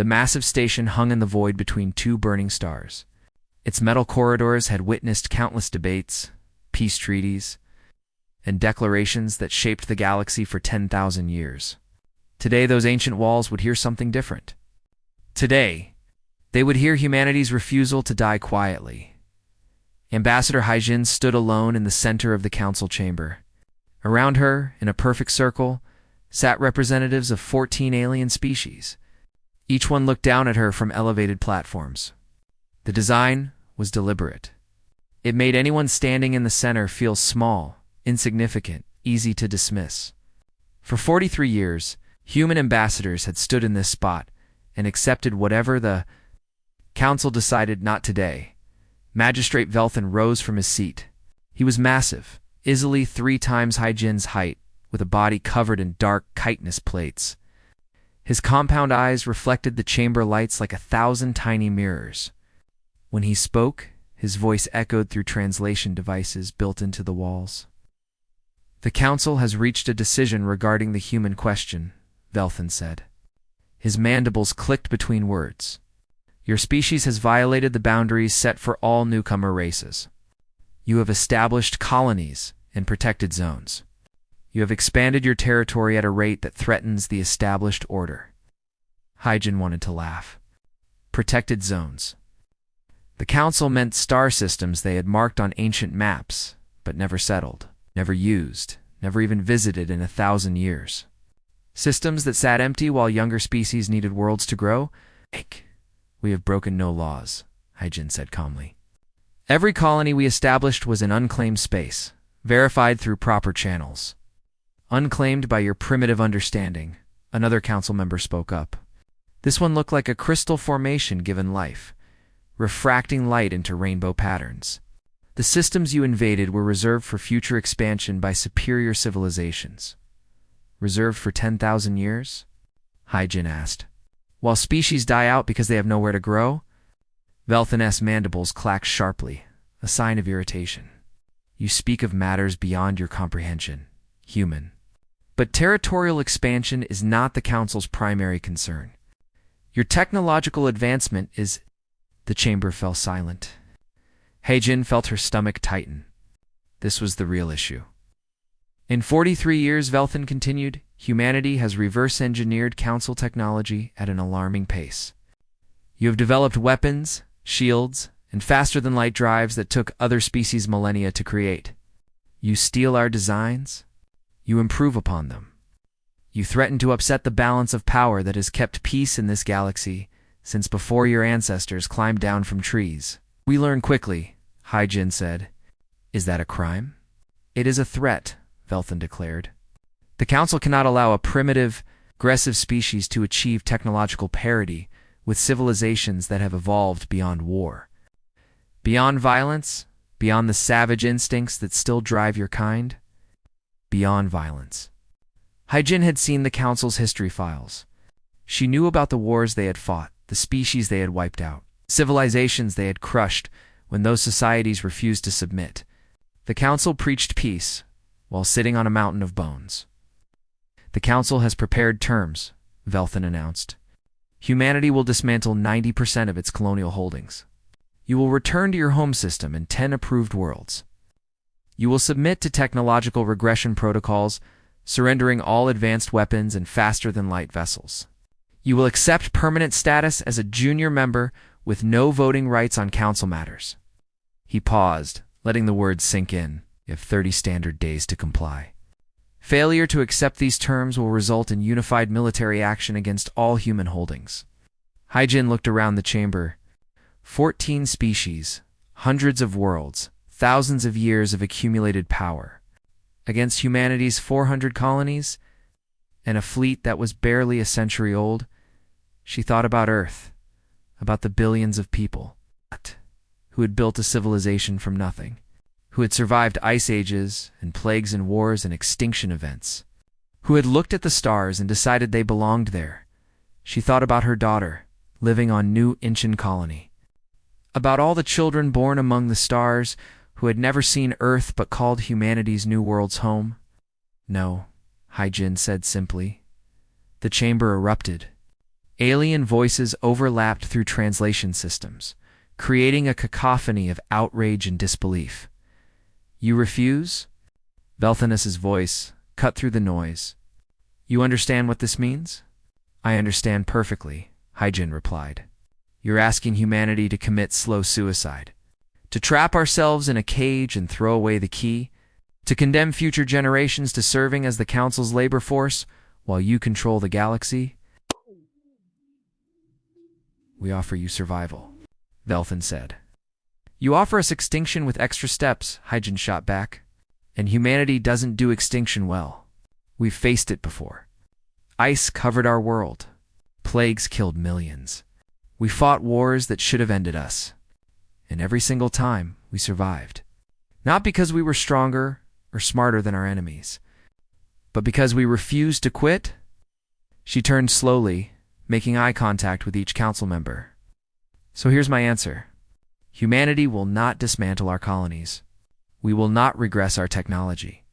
The massive station hung in the void between two burning stars. Its metal corridors had witnessed countless debates, peace treaties, and declarations that shaped the galaxy for 10,000 years. Today, those ancient walls would hear something different. Today, they would hear humanity's refusal to die quietly. Ambassador Haijin stood alone in the center of the council chamber. Around her, in a perfect circle, sat representatives of 14 alien species. Each one looked down at her from elevated platforms. The design was deliberate. It made anyone standing in the center feel small, insignificant, easy to dismiss. For 43 years, human ambassadors had stood in this spot and accepted whatever the council decided. Not today. Magistrate Velthan rose from his seat. He was massive, easily 3 times Haijin's height, with a body covered in dark chitinous plates. His compound eyes reflected the chamber lights like 1,000 tiny mirrors. When he spoke, his voice echoed through translation devices built into the walls. "The Council has reached a decision regarding the human question," Velthan said. His mandibles clicked between words. "Your species has violated the boundaries set for all newcomer races. You have established colonies and protected zones. You have expanded your territory at a rate that threatens the established order." Haijin wanted to laugh. Protected zones. The council meant star systems they had marked on ancient maps, but never settled, never used, never even visited in 1,000 years. Systems that sat empty while younger species needed worlds to grow? "We have broken no laws," Haijin said calmly. "Every colony we established was in unclaimed space, verified through proper channels." "Unclaimed by your primitive understanding," another council member spoke up. "This one looked like a crystal formation given life, refracting light into rainbow patterns. The systems you invaded were reserved for future expansion by superior civilizations." "Reserved for 10,000 years?" Haijin asked. "While species die out because they have nowhere to grow?" Velthan's mandibles clacked sharply, a sign of irritation. "You speak of matters beyond your comprehension, human. But territorial expansion is not the Council's primary concern. Your technological advancement is—" The chamber fell silent. Haijin felt her stomach tighten. This was the real issue. "In 43 years," Velthan continued, "humanity has reverse-engineered Council technology at an alarming pace. You have developed weapons, shields, and faster-than-light drives that took other species millennia to create. You steal our designs. You improve upon them. You threaten to upset the balance of power that has kept peace in this galaxy since before your ancestors climbed down from trees." "We learn quickly," Haijin said. "Is that a crime?" "It is a threat," Velthan declared. "The Council cannot allow a primitive, aggressive species to achieve technological parity with civilizations that have evolved beyond war. Beyond violence, beyond the savage instincts that still drive your kind. Beyond violence." Haijin had seen the Council's history files. She knew about the wars they had fought, the species they had wiped out, civilizations they had crushed when those societies refused to submit. The Council preached peace while sitting on a mountain of bones. "The Council has prepared terms," Velthan announced. "Humanity will dismantle 90% of its colonial holdings. You will return to your home system in 10 approved worlds. You will submit to technological regression protocols, surrendering all advanced weapons and faster-than-light vessels. You will accept permanent status as a junior member with no voting rights on Council matters." He paused, letting the words sink in. "You have 30 standard days to comply. Failure to accept these terms will result in unified military action against all human holdings." Haijin looked around the chamber. 14 species, hundreds of worlds, thousands of years of accumulated power. Against humanity's 400 colonies and a fleet that was barely a century old. She thought about Earth, about the billions of people who had built a civilization from nothing, who had survived ice ages and plagues and wars and extinction events, who had looked at the stars and decided they belonged there. She thought about her daughter, living on New Inchin Colony, about all the children born among the stars who had never seen Earth but called humanity's new worlds home. "No," Haijin said simply. The chamber erupted. Alien voices overlapped through translation systems, creating a cacophony of outrage and disbelief. "You refuse?" Velthanus's voice cut through the noise. "You understand what this means?" "I understand perfectly," Hyjin replied. "You're asking humanity to commit slow suicide, to trap ourselves in a cage and throw away the key, to condemn future generations to serving as the Council's labor force while you control the galaxy?" "We offer you survival," Velthan said. "You offer us extinction with extra steps," Hyjin shot back. "And humanity doesn't do extinction well. We've faced it before. Ice covered our world. Plagues killed millions. We fought wars that should have ended us. And every single time, we survived. Not because we were stronger or smarter than our enemies, but because we refused to quit." She turned slowly, making eye contact with each council member. "So here's my answer. Humanity will not dismantle our colonies. We will not regress our technology.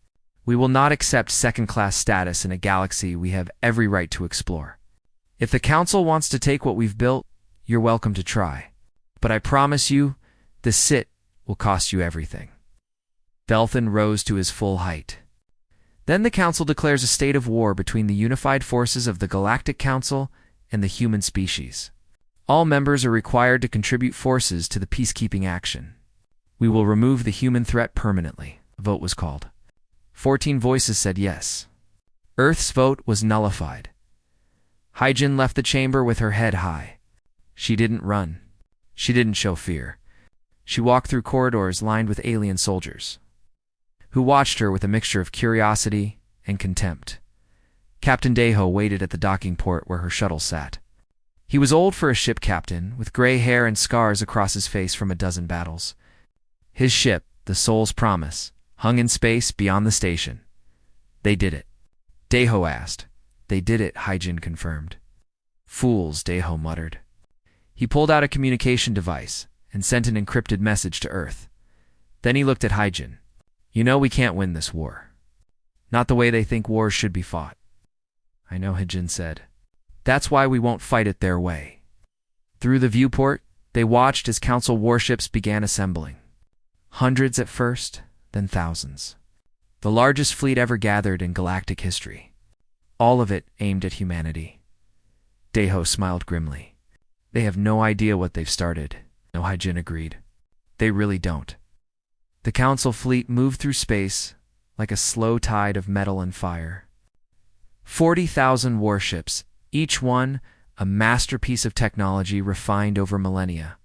We will not accept second-class status in a galaxy we have every right to explore. If the Council wants to take what we've built, you're welcome to try. But I promise you, the sit will cost you everything." Velthan rose to his full height. "Then the Council declares a state of war between the unified forces of the Galactic Council and the human species. All members are required to contribute forces to the peacekeeping action. We will remove the human threat permanently." A vote was called. 14 voices said yes. Earth's vote was nullified. Hyjin left the chamber with her head high. She didn't run. She didn't show fear. She walked through corridors lined with alien soldiers, who watched her with a mixture of curiosity and contempt. Captain Deho waited at the docking port where her shuttle sat. He was old for a ship captain, with gray hair and scars across his face from a dozen battles. His ship, the Soul's Promise, hung in space beyond the station. "They did it?" Deho asked. "They did it," Hyjin confirmed. "Fools," Deho muttered. He pulled out a communication device and sent an encrypted message to Earth. Then he looked at Hyjin. "You know we can't win this war. Not the way they think wars should be fought." "I know," Hyjin said. "That's why we won't fight it their way." Through the viewport, they watched as Council warships began assembling. Hundreds at first, then thousands. The largest fleet ever gathered in galactic history. All of it aimed at humanity. Deho smiled grimly. "They have no idea what they've started." No, Hyjin agreed. "They really don't." The Council fleet moved through space like a slow tide of metal and fire. 40,000 warships, each one a masterpiece of technology refined over millennia.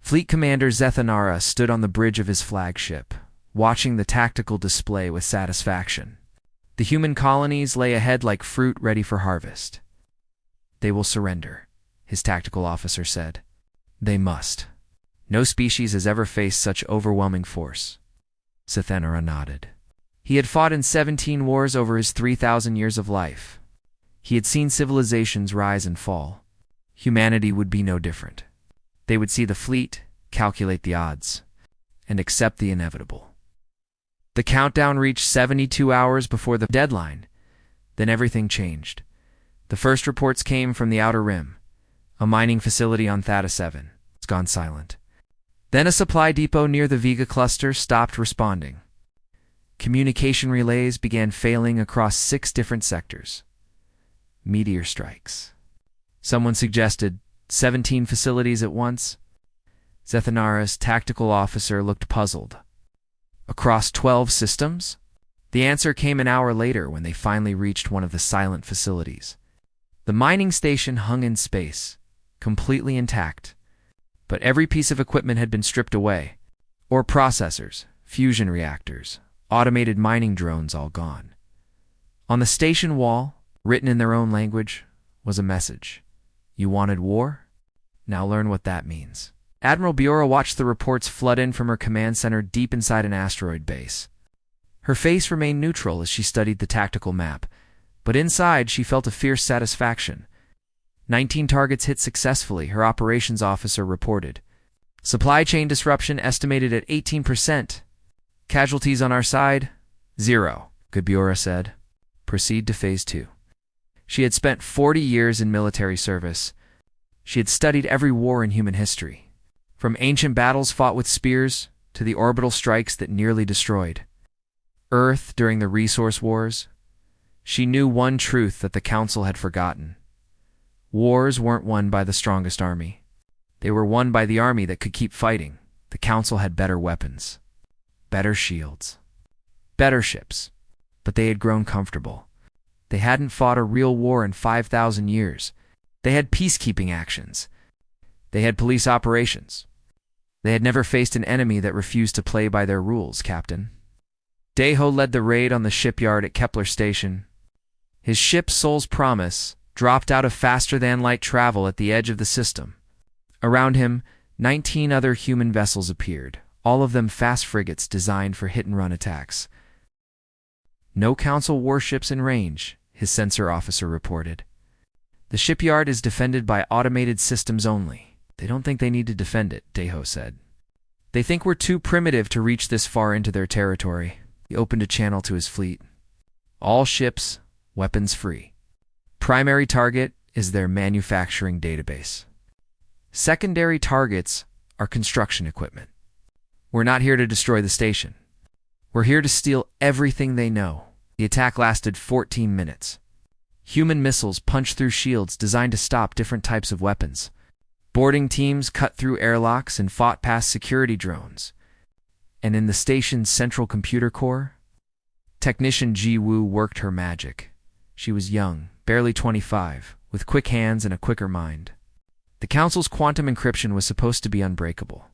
Fleet Commander Zethanara stood on the bridge of his flagship, watching the tactical display with satisfaction. The human colonies lay ahead like fruit ready for harvest. "They will surrender," his tactical officer said. "They must. No species has ever faced such overwhelming force." Zethanara nodded. He had fought in 17 wars over his 3,000 years of life. He had seen civilizations rise and fall. Humanity would be no different. They would see the fleet, calculate the odds, and accept the inevitable. The countdown reached 72 hours before the deadline. Then everything changed. The first reports came from the Outer Rim. A mining facility on Theta 7. It's gone silent. Then a supply depot near the Vega cluster stopped responding. Communication relays began failing across 6 different sectors. Meteor strikes. Someone suggested 17 facilities at once. Zethanara's tactical officer looked puzzled. Across 12 systems? The answer came an hour later when they finally reached one of the silent facilities. The mining station hung in space, completely intact, but every piece of equipment had been stripped away. Ore processors, fusion reactors, automated mining drones all gone. On the station wall, written in their own language, was a message. "You wanted war? Now learn what that means." Admiral Biora watched the reports flood in from her command center deep inside an asteroid base. Her face remained neutral as she studied the tactical map, but inside she felt a fierce satisfaction. 19 targets hit successfully, her operations officer reported. Supply chain disruption estimated at 18%. Casualties on our side? 0, Biora said. Proceed to Phase 2. She had spent 40 years in military service. She had studied every war in human history, from ancient battles fought with spears to the orbital strikes that nearly destroyed Earth during the resource wars. She knew one truth that the Council had forgotten. Wars weren't won by the strongest army. They were won by the army that could keep fighting. The Council had better weapons, better shields, better ships, but they had grown comfortable. They hadn't fought a real war in 5,000 years. They had peacekeeping actions. They had police operations. They had never faced an enemy that refused to play by their rules, Captain. Deho led the raid on the shipyard at Kepler Station. His ship, Soul's Promise, dropped out of faster-than-light travel at the edge of the system. Around him, 19 other human vessels appeared, all of them fast frigates designed for hit-and-run attacks. No Council warships in range, his sensor officer reported. The shipyard is defended by automated systems only. They don't think they need to defend it, Deho said. They think we're too primitive to reach this far into their territory. He opened a channel to his fleet. All ships, weapons free. Primary target is their manufacturing database. Secondary targets are construction equipment. We're not here to destroy the station. We're here to steal everything they know. The attack lasted 14 minutes. Human missiles punched through shields designed to stop different types of weapons. Boarding teams cut through airlocks and fought past security drones. And in the station's central computer core, Technician Ji Woo worked her magic. She was young, barely 25, with quick hands and a quicker mind. The Council's quantum encryption was supposed to be unbreakable.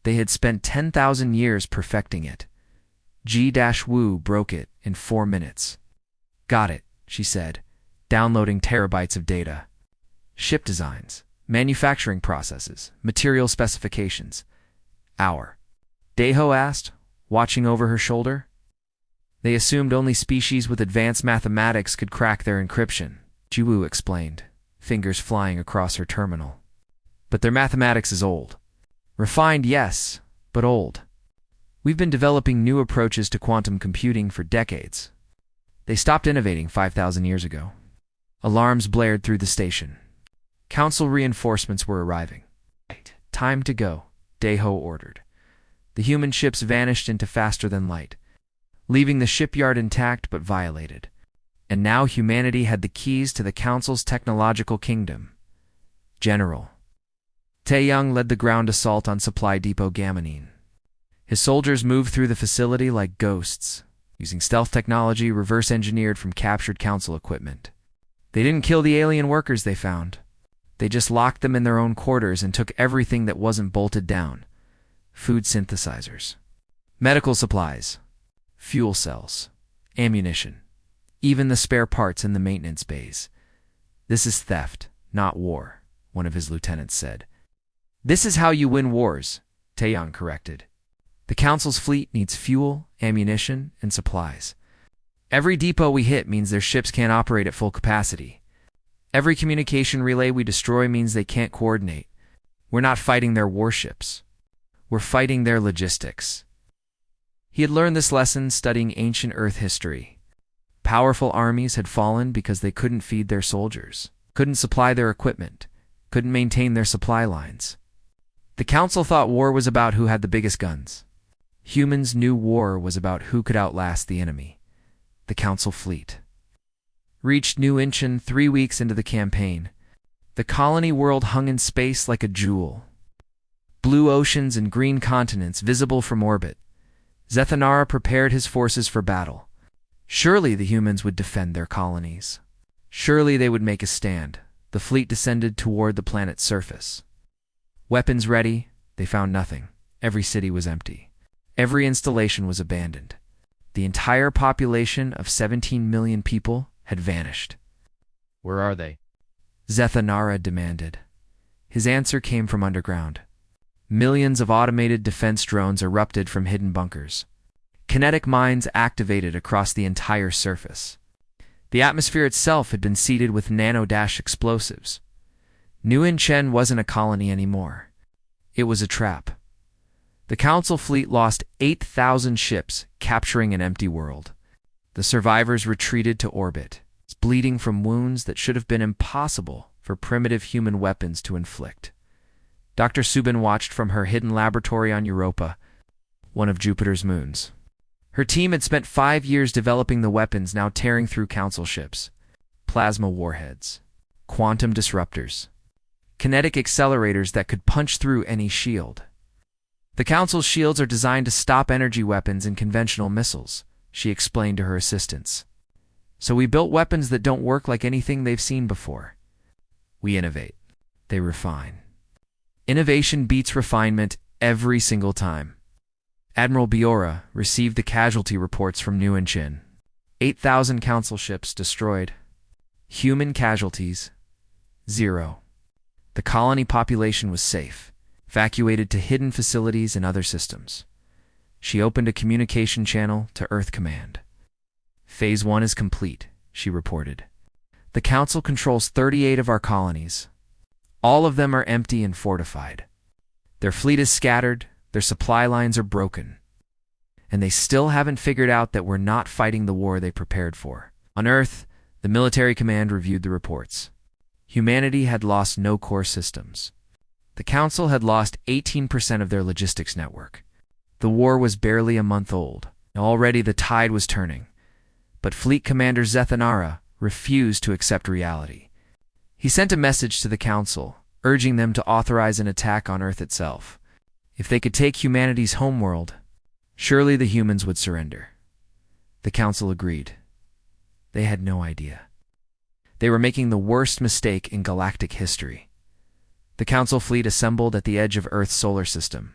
They had spent 10,000 years perfecting it. Ji-Woo broke it in 4 minutes. Got it, she said, downloading terabytes of data. Ship designs, manufacturing processes, material specifications. Hour. Deho asked, watching over her shoulder. They assumed only species with advanced mathematics could crack their encryption, Ji-Woo explained, fingers flying across her terminal. But their mathematics is old. Refined, yes, but old. We've been developing new approaches to quantum computing for decades. They stopped innovating 5,000 years ago. Alarms blared through the station. Council reinforcements were arriving. Time to go, Deho ordered. The human ships vanished into faster than light, leaving the shipyard intact but violated. And now humanity had the keys to the Council's technological kingdom. General Taeyang led the ground assault on Supply Depot Gamonine. His soldiers moved through the facility like ghosts, using stealth technology reverse-engineered from captured Council equipment. They didn't kill the alien workers they found. They just locked them in their own quarters and took everything that wasn't bolted down. Food synthesizers, medical supplies, fuel cells, ammunition, even the spare parts in the maintenance bays. This is theft, not war, one of his lieutenants said. This is how you win wars, Taeyang corrected. The Council's fleet needs fuel, ammunition, and supplies. Every depot we hit means their ships can't operate at full capacity. Every communication relay we destroy means they can't coordinate. We're not fighting their warships. We're fighting their logistics. He had learned this lesson studying ancient Earth history. Powerful armies had fallen because they couldn't feed their soldiers, couldn't supply their equipment, couldn't maintain their supply lines. The Council thought war was about who had the biggest guns. Humans knew war was about who could outlast the enemy. The Council fleet reached New Incheon 3 weeks into the campaign. The colony world hung in space like a jewel. Blue oceans and green continents visible from orbit. Zethanara prepared his forces for battle. Surely the humans would defend their colonies. Surely they would make a stand. The fleet descended toward the planet's surface. Weapons ready, they found nothing. Every city was empty. Every installation was abandoned. The entire population of 17 million people had vanished. Where are they? Zethanara demanded. His answer came from underground. Millions of automated defense drones erupted from hidden bunkers. Kinetic mines activated across the entire surface. The atmosphere itself had been seeded with nano-dash explosives. New Incheon wasn't a colony anymore. It was a trap. The Council fleet lost 8,000 ships, capturing an empty world. The survivors retreated to orbit. bleeding from wounds that should have been impossible for primitive human weapons to inflict. Dr. Subin watched from her hidden laboratory on Europa, one of Jupiter's moons. Her team had spent 5 years developing the weapons now tearing through Council ships: plasma warheads, quantum disruptors, kinetic accelerators that could punch through any shield. The Council's shields are designed to stop energy weapons and conventional missiles, she explained to her assistants. So we built weapons that don't work like anything they've seen before. We innovate. They refine. Innovation beats refinement every single time. Admiral Biora received the casualty reports from New and Chin. 8,000 Council ships destroyed. Human casualties, 0. The colony population was safe, evacuated to hidden facilities and other systems. She opened a communication channel to Earth Command. Phase 1 is complete, she reported. The Council controls 38 of our colonies. All of them are empty and fortified. Their fleet is scattered, their supply lines are broken. And they still haven't figured out that we're not fighting the war they prepared for. On Earth, the military command reviewed the reports. Humanity had lost no core systems. The Council had lost 18% of their logistics network. The war was barely a month old. Already the tide was turning. But Fleet Commander Zethanara refused to accept reality. He sent a message to the Council, urging them to authorize an attack on Earth itself. If they could take humanity's homeworld, surely the humans would surrender. The Council agreed. They had no idea. They were making the worst mistake in galactic history. The Council fleet assembled at the edge of Earth's solar system.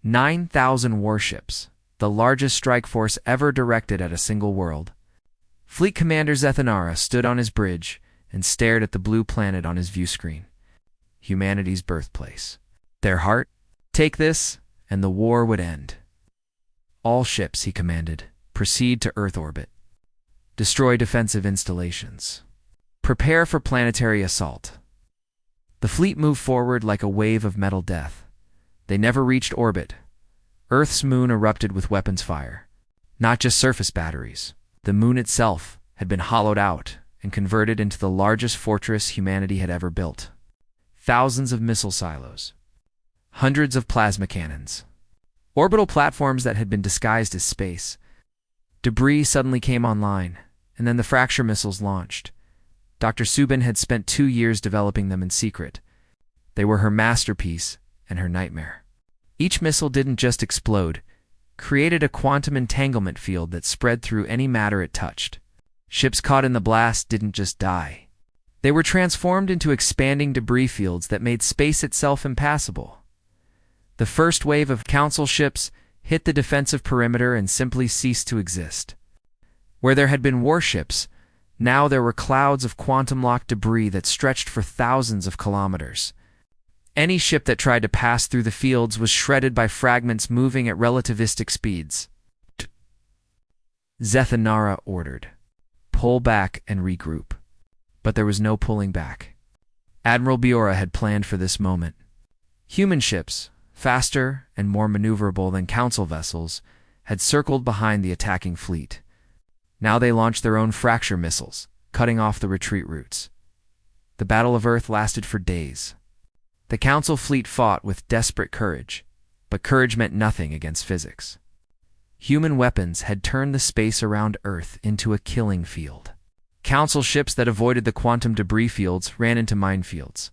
9,000 warships, the largest strike force ever directed at a single world. Fleet Commander Zethanara stood on his bridge and stared at the blue planet on his view screen. Humanity's birthplace. Their heart? Take this, and the war would end. All ships, he commanded, proceed to Earth orbit. Destroy defensive installations. Prepare for planetary assault. The fleet moved forward like a wave of metal death. They never reached orbit. Earth's moon erupted with weapons fire. Not just surface batteries. The moon itself had been hollowed out and converted into the largest fortress humanity had ever built. Thousands of missile silos. Hundreds of plasma cannons. Orbital platforms that had been disguised as space. Debris suddenly came online, and then the fracture missiles launched. Dr. Subin had spent 2 years developing them in secret. They were her masterpiece and her nightmare. Each missile didn't just explode, created a quantum entanglement field that spread through any matter it touched. Ships caught in the blast didn't just die. They were transformed into expanding debris fields that made space itself impassable. The first wave of Council ships hit the defensive perimeter and simply ceased to exist. Where there had been warships, now there were clouds of quantum-locked debris that stretched for thousands of kilometers. Any ship that tried to pass through the fields was shredded by fragments moving at relativistic speeds. Zethanara ordered, "Pull back and regroup." But there was no pulling back. Admiral Biora had planned for this moment. Human ships, faster and more maneuverable than Council vessels, had circled behind the attacking fleet. Now they launched their own fracture missiles, cutting off the retreat routes. The Battle of Earth lasted for days. The Council fleet fought with desperate courage, but courage meant nothing against physics. Human weapons had turned the space around Earth into a killing field. Council ships that avoided the quantum debris fields ran into minefields.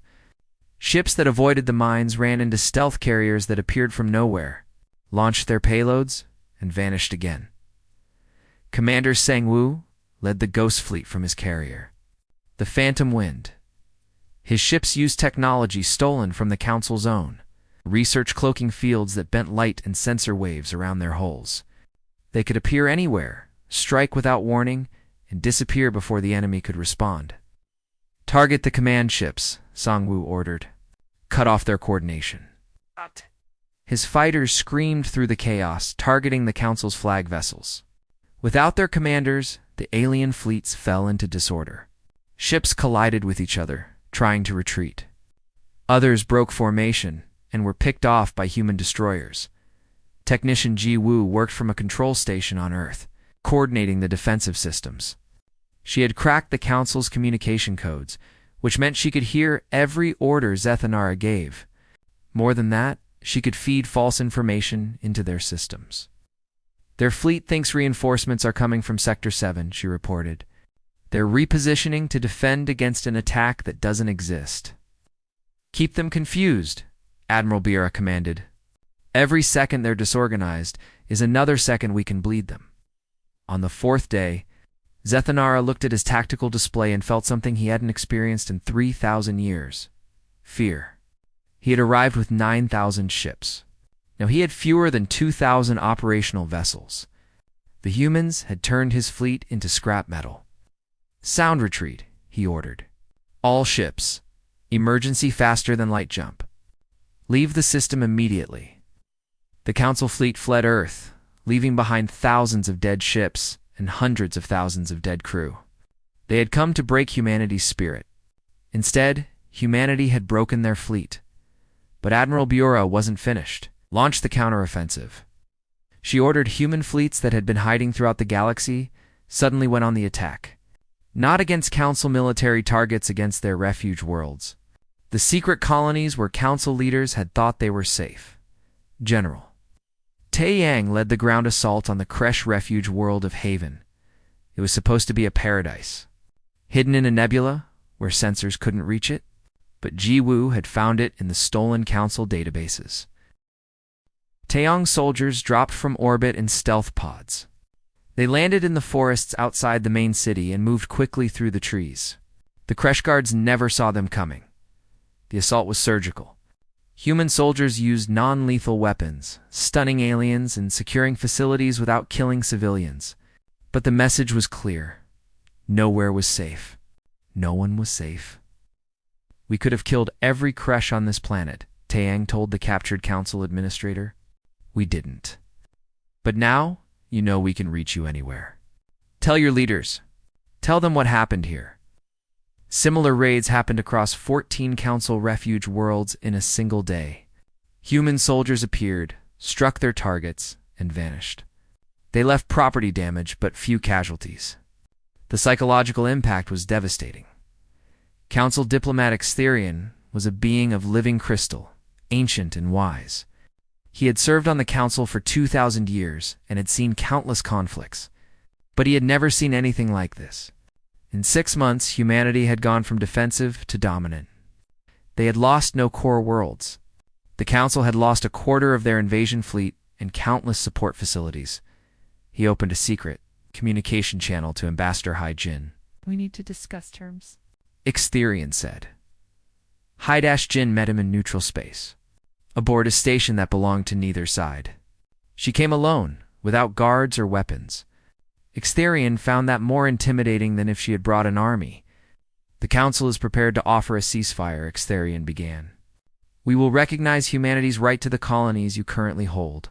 Ships that avoided the mines ran into stealth carriers that appeared from nowhere, launched their payloads, and vanished again. Commander Sang-woo led the Ghost Fleet from his carrier, the Phantom Wind. His ships used technology stolen from the Council's own, research cloaking fields that bent light and sensor waves around their hulls. They could appear anywhere, strike without warning, and disappear before the enemy could respond. "Target the command ships," Sang-woo ordered. "Cut off their coordination." His fighters screamed through the chaos, targeting the Council's flag vessels. Without their commanders, the alien fleets fell into disorder. Ships collided with each other, trying to retreat. Others broke formation and were picked off by human destroyers. Technician Ji Woo worked from a control station on Earth, coordinating the defensive systems. She had cracked the Council's communication codes, which meant she could hear every order Zethanara gave. More than that, she could feed false information into their systems. Their fleet thinks reinforcements are coming from Sector 7, she reported. They're repositioning to defend against an attack that doesn't exist. Keep them confused, Admiral Bira commanded. Every second they're disorganized is another second we can bleed them. On the fourth day, Zethanara looked at his tactical display and felt something he hadn't experienced in 3,000 years. Fear. He had arrived with 9,000 ships. Now he had fewer than 2,000 operational vessels. The humans had turned his fleet into scrap metal. Sound retreat, he ordered. All ships. Emergency faster than light jump. Leave the system immediately. The Council fleet fled Earth, leaving behind thousands of dead ships and hundreds of thousands of dead crew. They had come to break humanity's spirit. Instead, humanity had broken their fleet. But Admiral Bura wasn't finished. Launch the counteroffensive. She ordered human fleets that had been hiding throughout the galaxy suddenly went on the attack. Not against Council military targets, against their refuge worlds. The secret colonies where Council leaders had thought they were safe. General Tai Yang led the ground assault on the Kresh refuge world of Haven. It was supposed to be a paradise. Hidden in a nebula where sensors couldn't reach it, but Jiwoo had found it in the stolen Council databases. Taeyong's soldiers dropped from orbit in stealth pods. They landed in the forests outside the main city and moved quickly through the trees. The Kresh guards never saw them coming. The assault was surgical. Human soldiers used non-lethal weapons, stunning aliens and securing facilities without killing civilians. But the message was clear. Nowhere was safe. No one was safe. We could have killed every Kresh on this planet, Taeyang told the captured Council administrator. We didn't. But now, you know we can reach you anywhere. Tell your leaders. Tell them what happened here. Similar raids happened across 14 Council refuge worlds in a single day. Human soldiers appeared, struck their targets, and vanished. They left property damage but few casualties. The psychological impact was devastating. Council diplomat Extinction was a being of living crystal, ancient and wise. He had served on the Council for 2,000 years and had seen countless conflicts. But he had never seen anything like this. In 6 months, humanity had gone from defensive to dominant. They had lost no core worlds. The Council had lost a quarter of their invasion fleet and countless support facilities. He opened a secret communication channel to Ambassador Hai Jin. We need to discuss terms, Extinction said. Hai-Jin met him in neutral space, aboard a station that belonged to neither side. She came alone, without guards or weapons. Extinction found that more intimidating than if she had brought an army. The Council is prepared to offer a ceasefire, Extinction began. We will recognize humanity's right to the colonies you currently hold.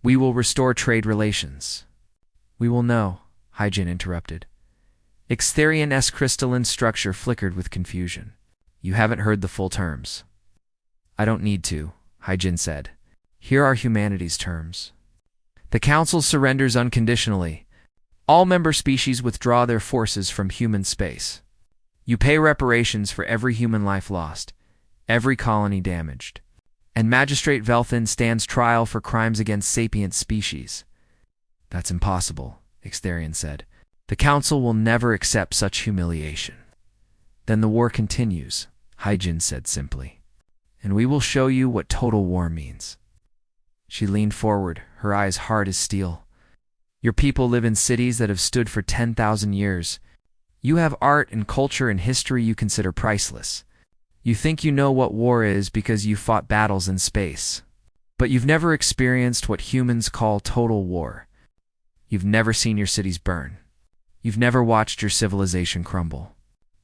We will restore trade relations. We will know, Hai-Jin interrupted. Extincion's crystalline structure flickered with confusion. You haven't heard the full terms. I don't need to, Hai-Jin said. Here are humanity's terms. The Council surrenders unconditionally. All member species withdraw their forces from human space. You pay reparations for every human life lost, every colony damaged. And Magistrate Velthin stands trial for crimes against sapient species. That's impossible, Extinction said. The Council will never accept such humiliation. Then the war continues, Hai-Jin said simply. And we will show you what total war means. She leaned forward, her eyes hard as steel. Your people live in cities that have stood for 10,000 years. You have art and culture and history you consider priceless. You think you know what war is because you fought battles in space. But you've never experienced what humans call total war. You've never seen your cities burn. You've never watched your civilization crumble.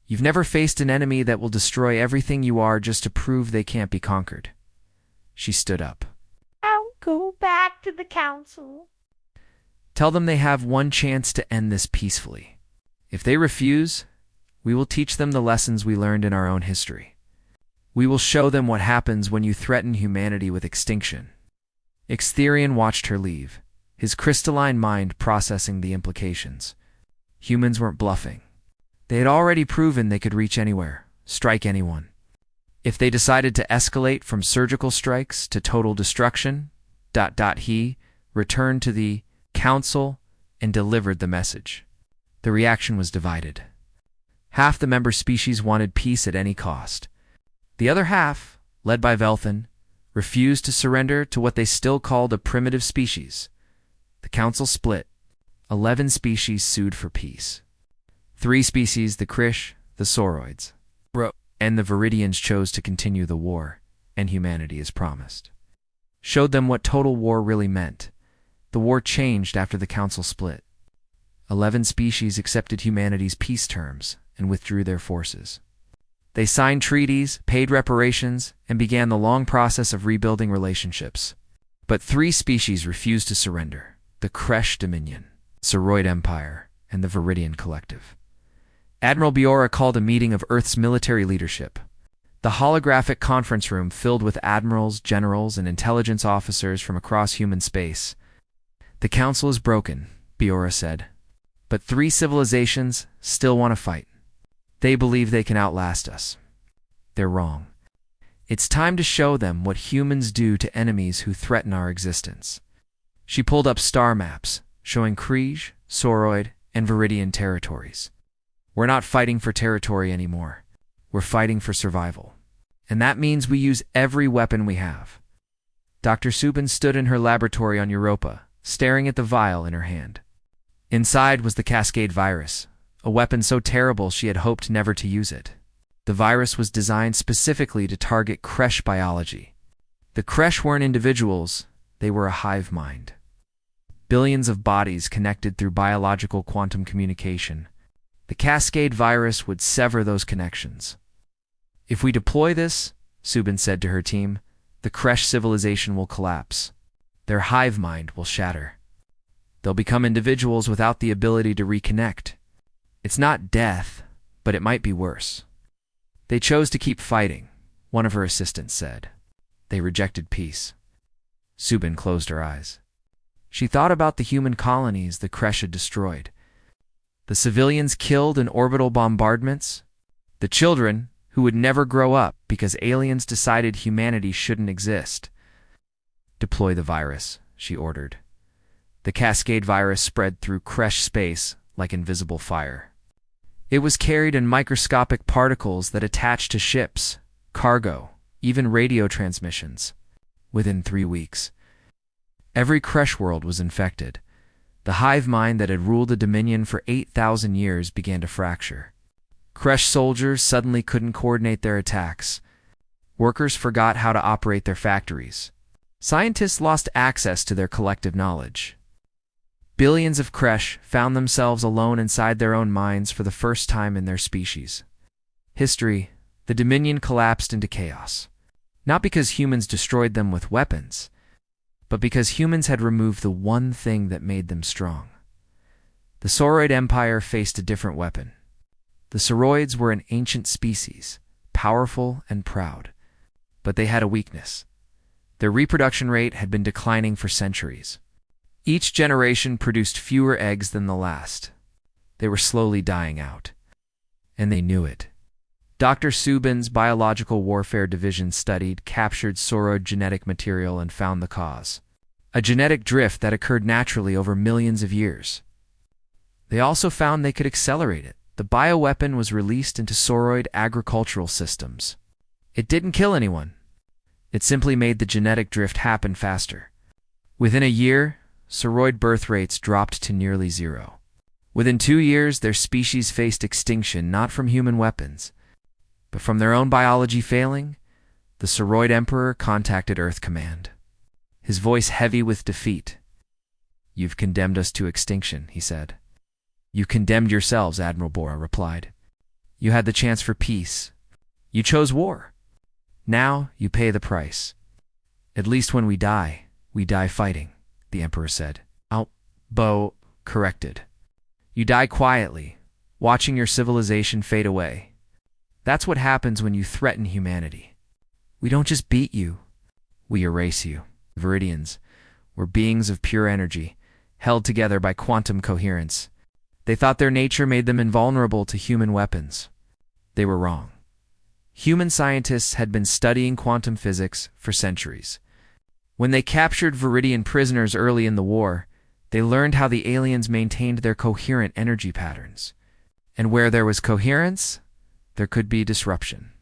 You've never faced an enemy that will destroy everything you are just to prove they can't be conquered. She stood up. I'll go back to the Council. Tell them they have one chance to end this peacefully. If they refuse, we will teach them the lessons we learned in our own history. We will show them what happens when you threaten humanity with extinction. Extinction watched her leave, his crystalline mind processing the implications. Humans weren't bluffing. They had already proven they could reach anywhere, strike anyone. If they decided to escalate from surgical strikes to total destruction, he returned to the council and delivered the message. The reaction was divided. Half the member species wanted peace at any cost. The other half, led by Velthan, refused to surrender to what they still called a primitive species. The council split. 11 species sued for peace. 3 species, the Krish, the Sauroids, and the Viridians, chose to continue the war, and humanity as promised. Showed them what total war really meant. The war changed after the council split. 11 species accepted humanity's peace terms and withdrew their forces. They signed treaties, paid reparations, and began the long process of rebuilding relationships. But 3 species refused to surrender: the Kresh Dominion, Sauroid Empire, and the Viridian Collective. Admiral Biora called a meeting of Earth's military leadership. The holographic conference room filled with admirals, generals, and intelligence officers from across human space. "The council is broken," Biora said. "But 3 civilizations still want to fight. They believe they can outlast us. They're wrong. It's time to show them what humans do to enemies who threaten our existence." She pulled up star maps, showing Krish, Sauroid, and Viridian territories. "We're not fighting for territory anymore. We're fighting for survival. And that means we use every weapon we have." Dr. Subin stood in her laboratory on Europa, staring at the vial in her hand. Inside was the Cascade virus, a weapon so terrible she had hoped never to use it. The virus was designed specifically to target Kresh biology. The Kresh weren't individuals, they were a hive mind. Billions of bodies connected through biological quantum communication. The Cascade virus would sever those connections. "If we deploy this," Subin said to her team, "the Kresh civilization will collapse. Their hive mind will shatter. They'll become individuals without the ability to reconnect. It's not death, but it might be worse." "They chose to keep fighting," one of her assistants said. "They rejected peace." Subin closed her eyes. She thought about the human colonies the Kresh had destroyed. The civilians killed in orbital bombardments. The children who would never grow up because aliens decided humanity shouldn't exist. "Deploy the virus," she ordered. The Cascade virus spread through Kresh space like invisible fire. It was carried in microscopic particles that attached to ships, cargo, even radio transmissions. Within 3 weeks, every Kresh world was infected. The hive mind that had ruled the Dominion for 8,000 years began to fracture. Kresh soldiers suddenly couldn't coordinate their attacks. Workers forgot how to operate their factories. Scientists lost access to their collective knowledge. Billions of Kresh found themselves alone inside their own minds for the first time in their species. History: the Dominion collapsed into chaos. Not because humans destroyed them with weapons, but because humans had removed the one thing that made them strong. The Sauroid Empire faced a different weapon. The Sauroids were an ancient species, powerful and proud, but they had a weakness. Their reproduction rate had been declining for centuries. Each generation produced fewer eggs than the last. They were slowly dying out, and they knew it. Dr. Subin's Biological Warfare Division studied captured Sauroid genetic material and found the cause: a genetic drift that occurred naturally over millions of years. They also found they could accelerate it. The bioweapon was released into Sauroid agricultural systems. It didn't kill anyone. It simply made the genetic drift happen faster. Within a year, Sauroid birth rates dropped to nearly 0. Within 2 years, their species faced extinction not from human weapons, but from their own biology failing. The Sauroid Emperor contacted Earth Command, his voice heavy with defeat. "You've condemned us to extinction," he said. "You condemned yourselves," Admiral Bora replied. "You had the chance for peace. You chose war. Now you pay the price." "At least when we die fighting," the Emperor said. Bo corrected. "You die quietly, watching your civilization fade away. That's what happens when you threaten humanity. We don't just beat you, we erase you." Viridians were beings of pure energy, held together by quantum coherence. They thought their nature made them invulnerable to human weapons. They were wrong. Human scientists had been studying quantum physics for centuries. When they captured Viridian prisoners early in the war, they learned how the aliens maintained their coherent energy patterns. And where there was coherence, there could be disruption.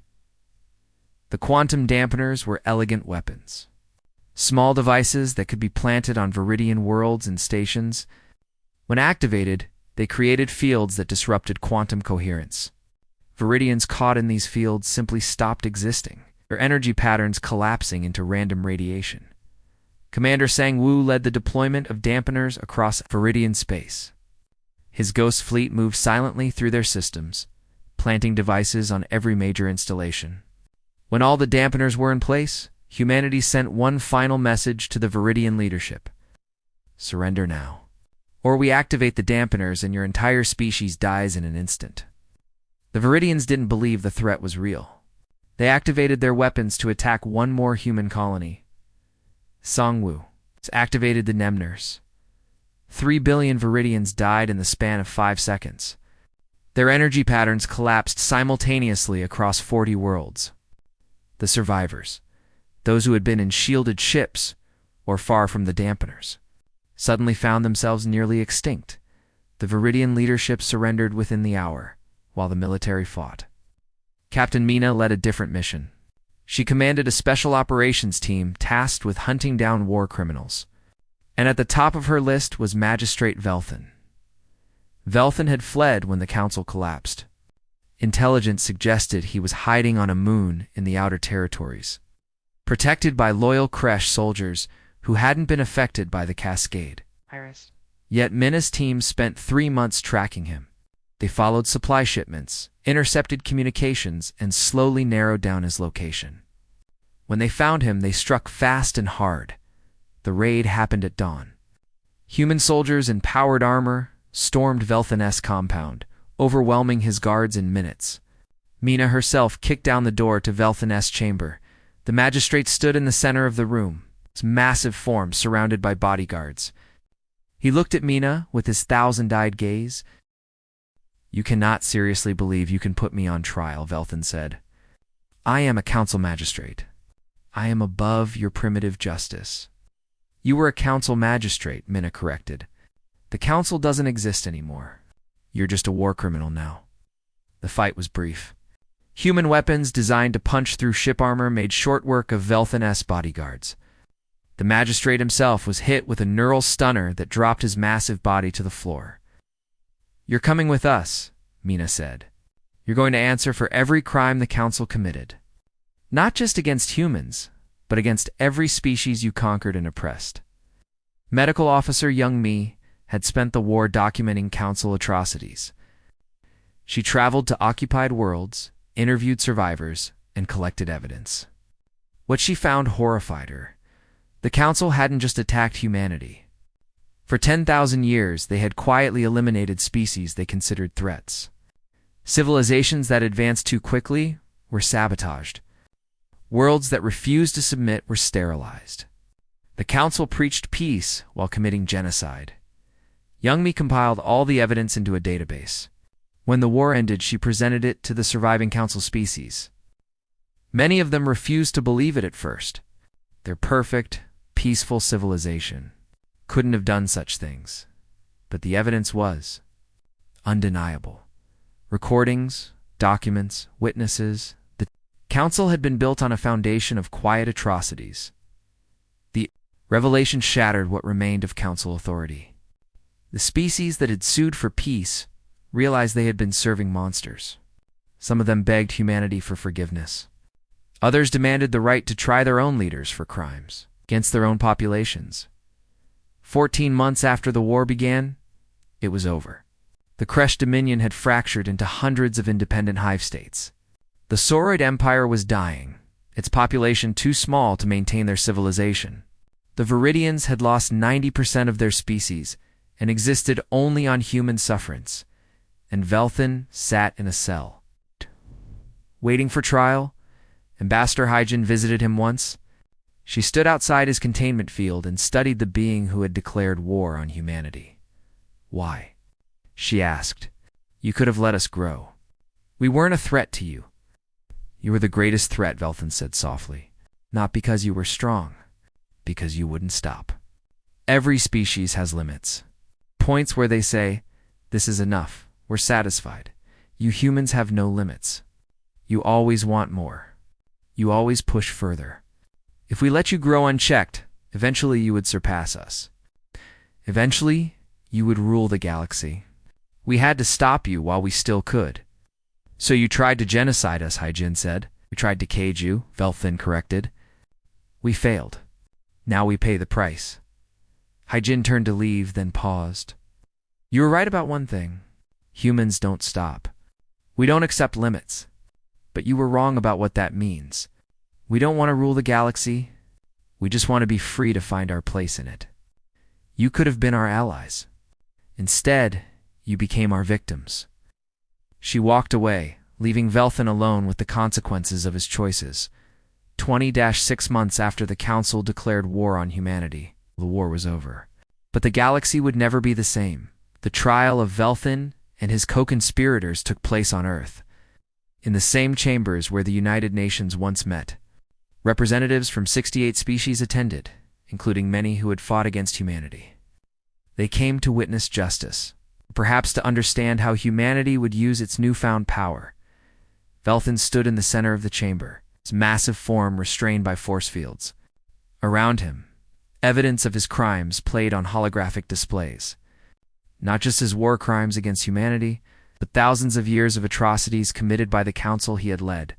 The quantum dampeners were elegant weapons. Small devices that could be planted on Viridian worlds and stations. When activated, they created fields that disrupted quantum coherence. Viridians caught in these fields simply stopped existing, their energy patterns collapsing into random radiation. Commander Sang-Woo led the deployment of dampeners across Viridian space. His ghost fleet moved silently through their systems, planting devices on every major installation. When all the dampeners were in place, humanity sent one final message to the Viridian leadership. Surrender now, or we activate the dampeners and your entire species dies in an instant. The Viridians didn't believe the threat was real. They activated their weapons to attack one more human colony. Sang-Woo activated the Nemners. 3 billion Viridians died in the span of 5 seconds. Their energy patterns collapsed simultaneously across 40 worlds. The survivors, those who had been in shielded ships or far from the dampeners, suddenly found themselves nearly extinct. The Viridian leadership surrendered within the hour, while the military fought. Captain Mina led a different mission. She commanded a special operations team tasked with hunting down war criminals. And at the top of her list was Magistrate Velthan. Velthan had fled when the council collapsed. Intelligence suggested he was hiding on a moon in the outer territories, protected by loyal Kresh soldiers who hadn't been affected by the cascade. Iris. Yet Mina's team spent 3 months tracking him. They followed supply shipments, intercepted communications, and slowly narrowed down his location. When they found him, they struck fast and hard. The raid happened at dawn. Human soldiers in powered armor stormed Velthan's compound, overwhelming his guards in minutes. Mina herself kicked down the door to Velthan's chamber. The magistrate stood in the center of the room, his massive form surrounded by bodyguards. He looked at Mina with his thousand-eyed gaze. "You cannot seriously believe you can put me on trial," Velthan said. "I am a council magistrate. I am above your primitive justice." "You were a council magistrate," Mina corrected. "The council doesn't exist anymore. You're just a war criminal now." The fight was brief. Human weapons designed to punch through ship armor made short work of Velthan's bodyguards. The magistrate himself was hit with a neural stunner that dropped his massive body to the floor. "You're coming with us," Mina said. "You're going to answer for every crime the council committed. Not just against humans, but against every species you conquered and oppressed." Medical officer Young Mi had spent the war documenting council atrocities. She traveled to occupied worlds, interviewed survivors, and collected evidence. What she found horrified her. The council hadn't just attacked humanity. For 10,000 years, they had quietly eliminated species they considered threats. Civilizations that advanced too quickly were sabotaged. Worlds that refused to submit were sterilized. The council preached peace while committing genocide. Youngmi compiled all the evidence into a database. When the war ended, she presented it to the surviving council species. Many of them refused to believe it at first. Their perfect, peaceful civilization couldn't have done such things. But the evidence was undeniable. Recordings, documents, witnesses. The council had been built on a foundation of quiet atrocities. The revelation shattered what remained of council authority. The species that had sued for peace realized they had been serving monsters. Some of them begged humanity for forgiveness. Others demanded the right to try their own leaders for crimes against their own populations. 14 months after the war began, it was over. The Kresh Dominion had fractured into hundreds of independent hive states. The Sauroid Empire was dying, its population too small to maintain their civilization. The Viridians had lost 90% of their species and existed only on human sufferance, and Velthan sat in a cell. Waiting for trial, Ambassador Hyjin visited him once. She stood outside his containment field and studied the being who had declared war on humanity. Why? she asked. "You could have let us grow. We weren't a threat to you." "You were the greatest threat," Velthin said softly. "Not because you were strong, because you wouldn't stop. Every species has limits. Points where they say, 'This is enough, we're satisfied.' You humans have no limits. You always want more. You always push further. If we let you grow unchecked, eventually you would surpass us. Eventually, you would rule the galaxy. We had to stop you while we still could." "So you tried to genocide us," Hyjin said. "We tried to cage you," Velthin corrected. "We failed. Now we pay the price." Hyjin turned to leave, then paused. "You were right about one thing. Humans don't stop. We don't accept limits. But you were wrong about what that means. We don't want to rule the galaxy. We just want to be free to find our place in it. You could have been our allies. Instead, you became our victims." She walked away, leaving Velthin alone with the consequences of his choices. 20-6 months after the Council declared war on humanity, the war was over. But the galaxy would never be the same. The trial of Velthin and his co-conspirators took place on Earth, in the same chambers where the United Nations once met. Representatives from 68 species attended, including many who had fought against humanity. They came to witness justice, perhaps to understand how humanity would use its newfound power. Velthin stood in the center of the chamber, his massive form restrained by force fields. Around him, evidence of his crimes played on holographic displays. Not just his war crimes against humanity, but thousands of years of atrocities committed by the council he had led.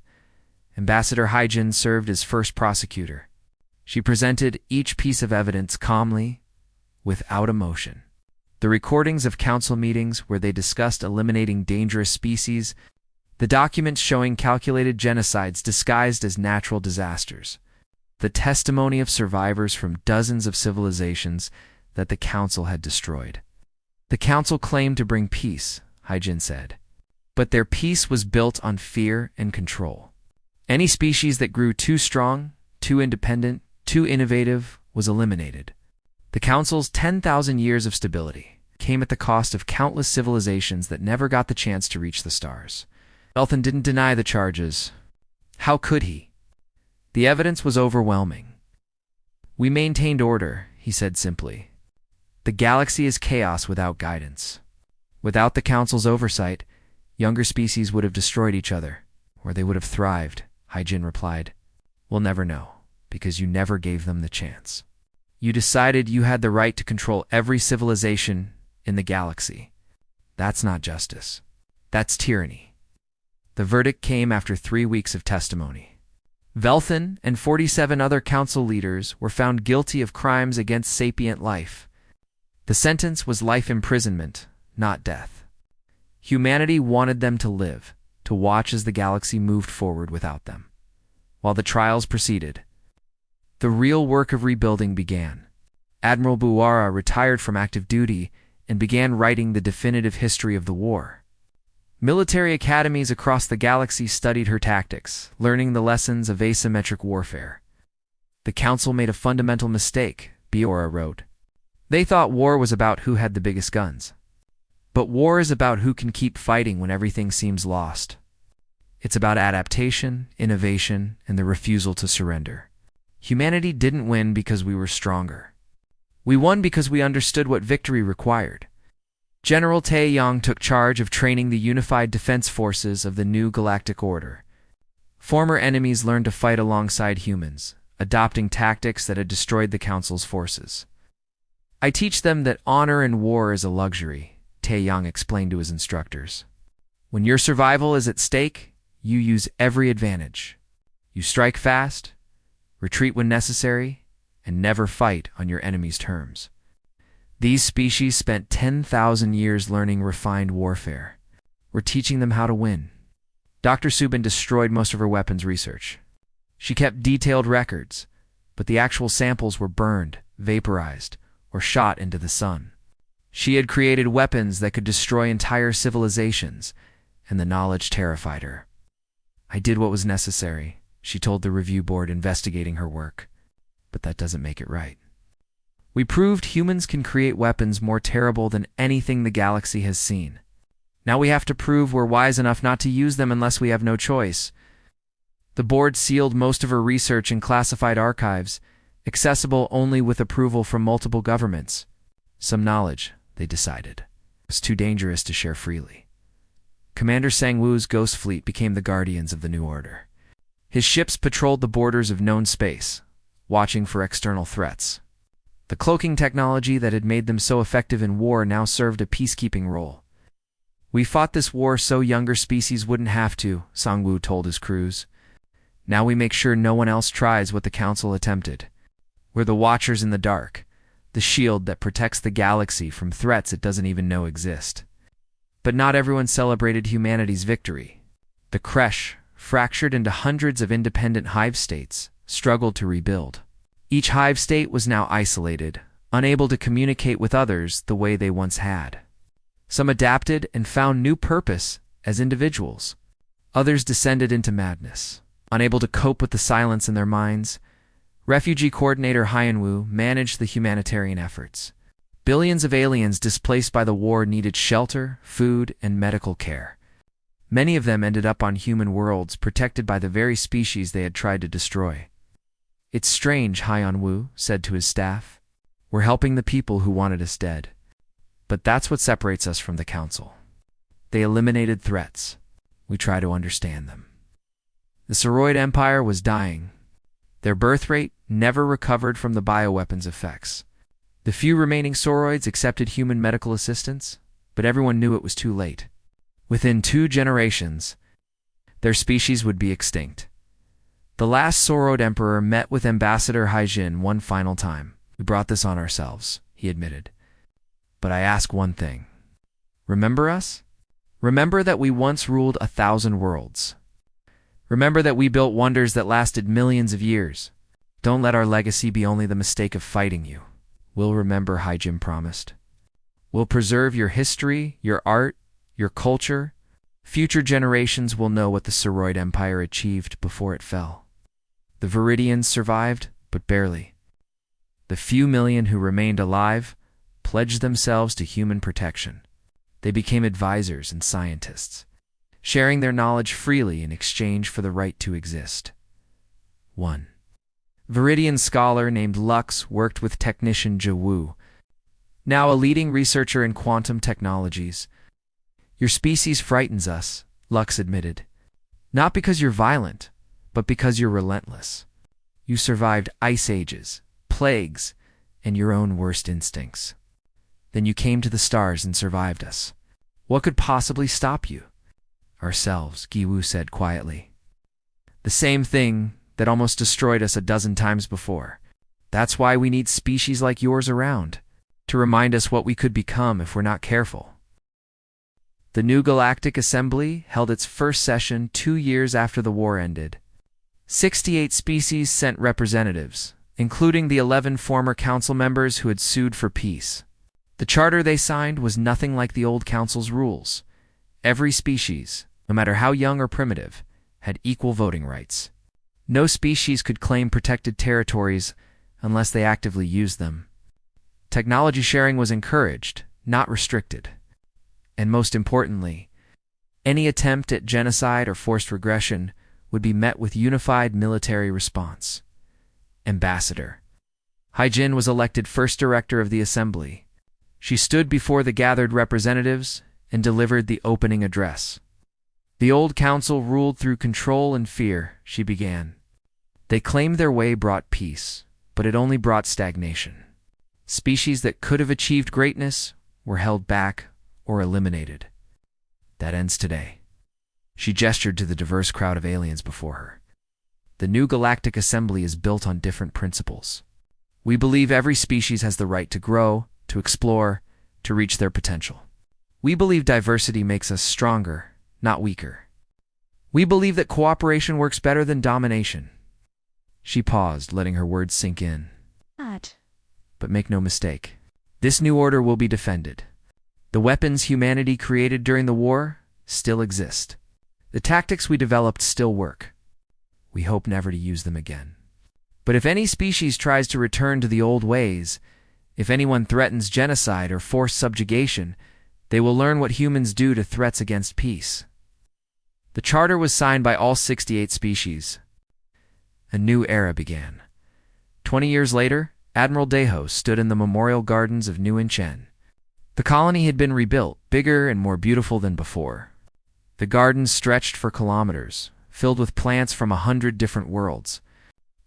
Ambassador Hyjin served as first prosecutor. She presented each piece of evidence calmly, without emotion. The recordings of council meetings where they discussed eliminating dangerous species, the documents showing calculated genocides disguised as natural disasters, the testimony of survivors from dozens of civilizations that the council had destroyed. The council claimed to bring peace, Hyjin said, but their peace was built on fear and control. Any species that grew too strong, too independent, too innovative was eliminated. The council's 10,000 years of stability came at the cost of countless civilizations that never got the chance to reach the stars. Velthin didn't deny the charges. How could he? The evidence was overwhelming. "We maintained order," he said simply. "The galaxy is chaos without guidance. Without the council's oversight, younger species would have destroyed each other, or they would have thrived," Hyjin replied. "We'll never know, because you never gave them the chance. You decided you had the right to control every civilization in the galaxy. That's not justice. That's tyranny." The verdict came after 3 weeks of testimony. Velthin and 47 other council leaders were found guilty of crimes against sapient life. The sentence was life imprisonment, not death. Humanity wanted them to live, to watch as the galaxy moved forward without them. While the trials proceeded, the real work of rebuilding began. Admiral Buara retired from active duty and began writing the definitive history of the war. Military academies across the galaxy studied her tactics, learning the lessons of asymmetric warfare. "The council made a fundamental mistake," Buara wrote. "They thought war was about who had the biggest guns. But war is about who can keep fighting when everything seems lost. It's about adaptation, innovation, and the refusal to surrender. Humanity didn't win because we were stronger. We won because we understood what victory required." General Taeyong took charge of training the unified defense forces of the new galactic order. Former enemies learned to fight alongside humans, adopting tactics that had destroyed the council's forces. "I teach them that honor in war is a luxury," Taeyong explained to his instructors. "When your survival is at stake, you use every advantage. You strike fast, retreat when necessary, and never fight on your enemy's terms." These species spent 10,000 years learning refined warfare. We're teaching them how to win. Dr. Subin destroyed most of her weapons research. She kept detailed records, but the actual samples were burned, vaporized, or shot into the sun. She had created weapons that could destroy entire civilizations, and the knowledge terrified her. "I did what was necessary," she told the review board investigating her work, "but that doesn't make it right. We proved humans can create weapons more terrible than anything the galaxy has seen. Now we have to prove we're wise enough not to use them unless we have no choice. The board sealed most of her research in classified archives, accessible only with approval from multiple governments. Some knowledge, they decided, was too dangerous to share freely. Commander Sang-woo's Ghost Fleet became the guardians of the new order. His ships patrolled the borders of known space, watching for external threats. The cloaking technology that had made them so effective in war now served a peacekeeping role. We fought this war so younger species wouldn't have to, Sang-woo told his crews. Now we make sure no one else tries what the Council attempted. We're the Watchers in the dark, the shield that protects the galaxy from threats it doesn't even know exist. But not everyone celebrated humanity's victory. The Kresh, fractured into hundreds of independent hive states, struggled to rebuild. Each hive state was now isolated, unable to communicate with others the way they once had. Some adapted and found new purpose as individuals. Others descended into madness. Unable to cope with the silence in their minds, Refugee Coordinator Hyun-woo managed the humanitarian efforts. Billions of aliens displaced by the war needed shelter, food, and medical care. Many of them ended up on human worlds protected by the very species they had tried to destroy. It's strange, Hyun-woo said to his staff. We're helping the people who wanted us dead. But that's what separates us from the Council. They eliminated threats. We try to understand them. The Sauroid Empire was dying. Their birth rate never recovered from the bioweapons effects. The few remaining Sauroids accepted human medical assistance, but everyone knew it was too late. Within 2 generations, their species would be extinct. The last Sauroid Emperor met with Ambassador Haijin one final time. We brought this on ourselves, he admitted. But I ask one thing. Remember us? Remember that we once ruled 1,000 worlds. Remember that we built wonders that lasted millions of years. Don't let our legacy be only the mistake of fighting you. We'll remember, Haijin promised. We'll preserve your history, your art, your culture. Future generations will know what the Sauroid Empire achieved before it fell. The Viridians survived, but barely. The few million who remained alive pledged themselves to human protection. They became advisors and scientists, sharing their knowledge freely in exchange for the right to exist. 1. Viridian scholar named Lux worked with technician Jawu, now a leading researcher in quantum technologies. Your species frightens us, Lux admitted. Not because you're violent, but because you're relentless. You survived ice ages, plagues, and your own worst instincts. Then you came to the stars and survived us. What could possibly stop you? Ourselves, Giwu said quietly. The same thing that almost destroyed us a dozen times before. That's why we need species like yours around, to remind us what we could become if we're not careful. The new Galactic Assembly held its first session 2 years after the war ended. 68 species sent representatives, including the 11 former council members who had sued for peace. The charter they signed was nothing like the old council's rules. Every species, no matter how young or primitive, had equal voting rights. No species could claim protected territories unless they actively used them. Technology sharing was encouraged, not restricted. And most importantly, any attempt at genocide or forced regression would be met with unified military response. Ambassador Haijin was elected first director of the assembly. She stood before the gathered representatives and delivered the opening address. The old council ruled through control and fear, she began. They claimed their way brought peace, but it only brought stagnation. Species that could have achieved greatness were held back or eliminated. That ends today. She gestured to the diverse crowd of aliens before her. The new Galactic Assembly is built on different principles. We believe every species has the right to grow, to explore, to reach their potential. We believe diversity makes us stronger, not weaker. We believe that cooperation works better than domination. She paused, letting her words sink in. But make no mistake, this new order will be defended. The weapons humanity created during the war still exist. The tactics we developed still work. We hope never to use them again. But if any species tries to return to the old ways, If anyone threatens genocide or forced subjugation, they will learn what humans do to threats against peace. The charter was signed by all 68 species. A new era began. 20 years later, Admiral Deho stood in the memorial gardens of New Inchen. The colony had been rebuilt, bigger and more beautiful than before. The gardens stretched for kilometers, filled with plants from 100 different worlds,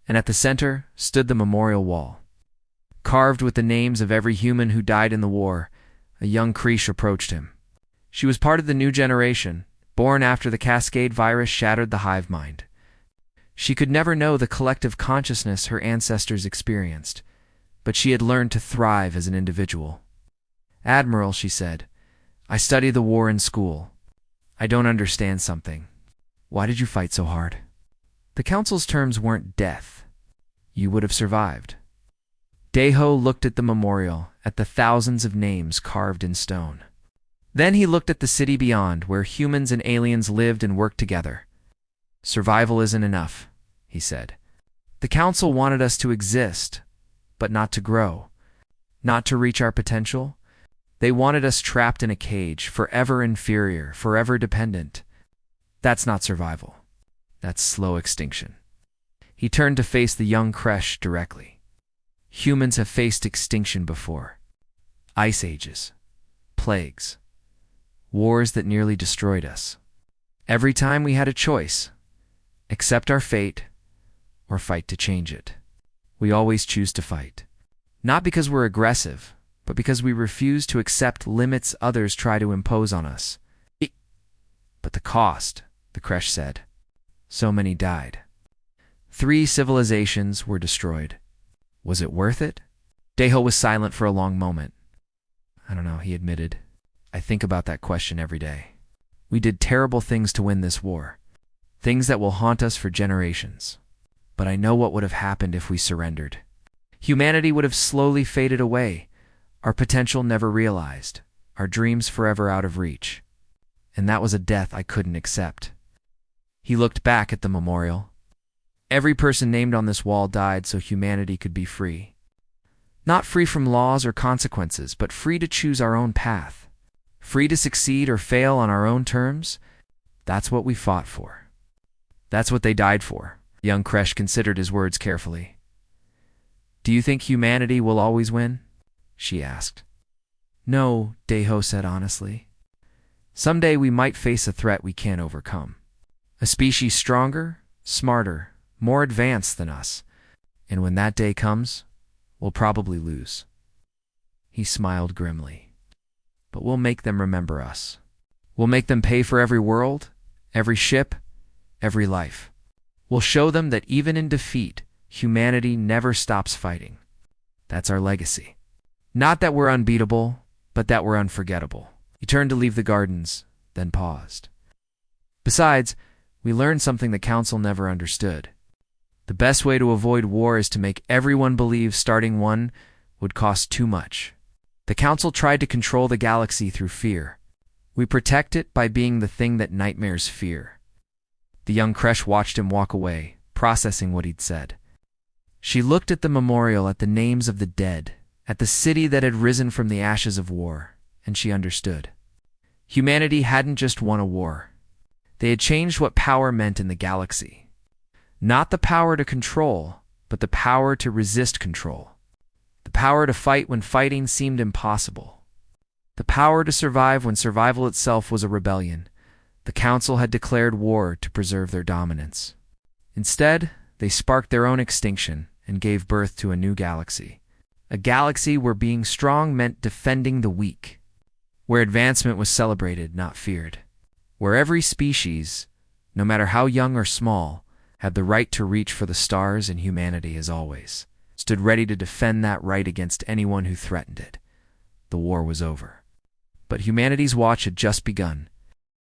and at the center stood the memorial wall. Carved with the names of every human who died in the war, a young Krish approached him. She was part of the new generation, born after the Cascade virus shattered the hive mind. She could never know the collective consciousness her ancestors experienced, but she had learned to thrive as an individual. "Admiral," she said, "I studied the war in school. I don't understand something. Why did you fight so hard?" "The Council's terms weren't death. You would have survived." Deho looked at the memorial, at the thousands of names carved in stone. Then he looked at the city beyond, where humans and aliens lived and worked together. "Survival isn't enough," he said. "The Council wanted us to exist, but not to grow, not to reach our potential. They wanted us trapped in a cage, forever inferior, forever dependent. That's not survival. That's slow extinction." He turned to face the young Kresh directly. "Humans have faced extinction before. Ice ages, plagues, wars that nearly destroyed us. Every time we had a choice: accept our fate or fight to change it. We always choose to fight. Not because we're aggressive, but because we refuse to accept limits others try to impose on us." "But the cost," the Kresh said. "So many died. 3 civilizations were destroyed. Was it worth it?" Deho was silent for a long moment. "I don't know," he admitted. "I think about that question every day. We did terrible things to win this war, things that will haunt us for generations. But I know what would have happened if we surrendered. Humanity would have slowly faded away, our potential never realized, our dreams forever out of reach. And that was a death I couldn't accept." He looked back at the memorial. Every person named on this wall died so humanity could be free. Not free from laws or consequences, but free to choose our own path. Free to succeed or fail on our own terms. That's what we fought for. That's what they died for. Young Kresh considered his words carefully. "Do you think humanity will always win?" she asked. "No," Deho said honestly. "Someday we might face a threat we can't overcome. A species stronger, smarter, more advanced than us. And when that day comes, we'll probably lose." He smiled grimly. "But we'll make them remember us. We'll make them pay for every world, every ship, every life. We'll show them that even in defeat, humanity never stops fighting. That's our legacy. Not that we're unbeatable, but that we're unforgettable." He turned to leave the gardens, then paused. "Besides, we learned something the Council never understood. The best way to avoid war is to make everyone believe starting one would cost too much. The Council tried to control the galaxy through fear. We protect it by being the thing that nightmares fear." The young Kresh watched him walk away, processing what he'd said. She looked at the memorial, at the names of the dead, at the city that had risen from the ashes of war, and she understood. Humanity hadn't just won a war. They had changed what power meant in the galaxy. Not the power to control, but the power to resist control. The power to fight when fighting seemed impossible. The power to survive when survival itself was a rebellion. The Council had declared war to preserve their dominance. Instead, they sparked their own extinction and gave birth to a new galaxy. A galaxy where being strong meant defending the weak. Where advancement was celebrated, not feared. Where every species, no matter how young or small, had the right to reach for the stars, and humanity, as always, stood ready to defend that right against anyone who threatened it. The war was over. But humanity's watch had just begun.